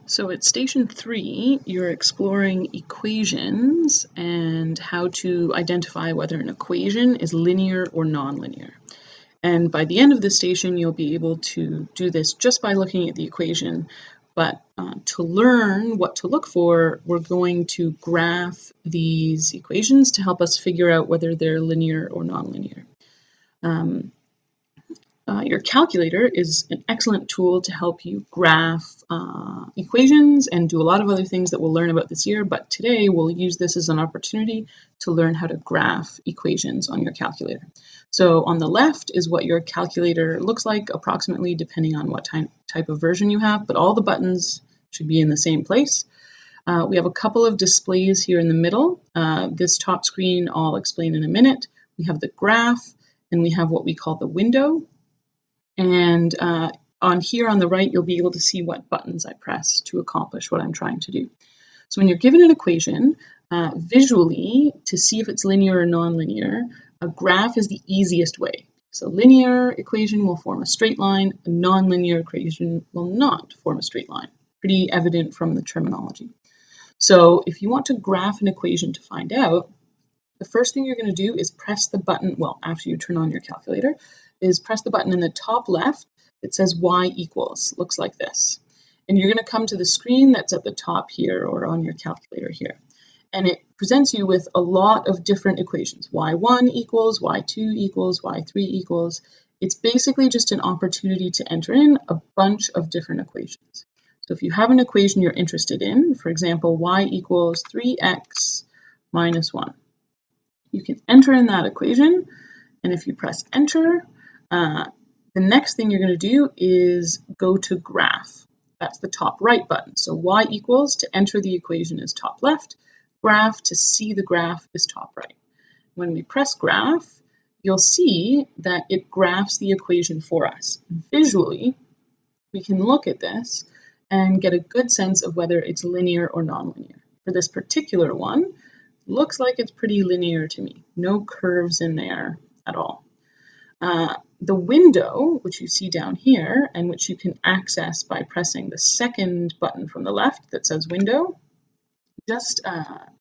So at station 3, you're exploring equations and how to identify whether an equation is linear or nonlinear. And by the end of the station, you'll be able to do this just by looking at the equation. But to learn what to look for, we're going to graph these equations to help us figure out whether they're linear or nonlinear. Your calculator is an excellent tool to help you graph equations and do a lot of other things that we'll learn about this year, but today we'll use this as an opportunity to learn how to graph equations on your calculator. So on the left is what your calculator looks like approximately, depending on what type of version you have, but all the buttons should be in the same place. We have a couple of displays here in the middle. This top screen I'll explain in a minute. We have the graph, and we have what we call the window. And on here on the right, you'll be able to see what buttons I press to accomplish what I'm trying to do. So when you're given an equation, visually, to see if it's linear or nonlinear, a graph is the easiest way. So linear equation will form a straight line, a nonlinear equation will not form a straight line. Pretty evident from the terminology. So if you want to graph an equation to find out, the first thing you're going to do is press the button, well, after you turn on your calculator, is press the button in the top left that says y equals, looks like this. And you're going to come to the screen that's at the top here or on your calculator here. And it presents you with a lot of different equations. y1 equals, y2 equals, y3 equals. It's basically just an opportunity to enter in a bunch of different equations. So if you have an equation you're interested in, for example, y equals 3x minus 1. You can enter in that equation, and if you press enter, the next thing you're going to do is go to graph. That's the top right button. So y equals, to enter the equation, is top left. Graph, to see the graph, is top right. When we press graph, you'll see that it graphs the equation for us. Visually, we can look at this and get a good sense of whether it's linear or nonlinear. For this particular one, looks like it's pretty linear to me. No curves in there at all. The window, which you see down here, and which you can access by pressing the second button from the left that says window, just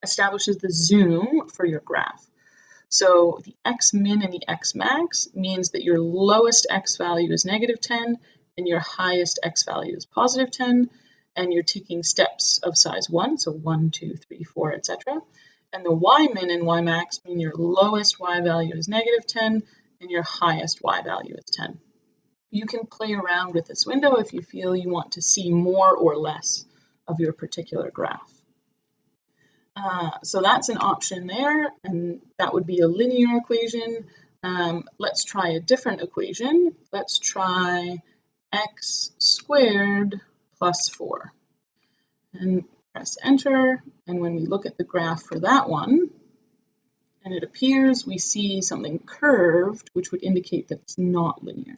establishes the zoom for your graph. So the x min and the x max means that your lowest x value is -10 and your highest x value is +10, and you're taking steps of size 1, so 1, 2, 3, 4, etc. And the y min and y max mean your lowest y value is -10 and your highest y value is 10. You can play around with this window if you feel you want to see more or less of your particular graph. So that's an option there, and that would be a linear equation. Let's try a different equation. Let's try x squared plus 4. And press enter, and when we look at the graph for that one, and it appears, we see something curved, which would indicate that it's not linear.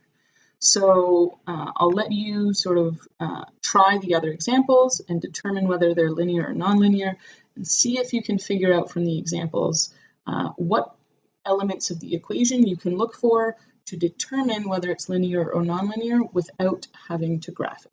So I'll let you sort of try the other examples and determine whether they're linear or nonlinear, and see if you can figure out from the examples what elements of the equation you can look for to determine whether it's linear or nonlinear without having to graph it.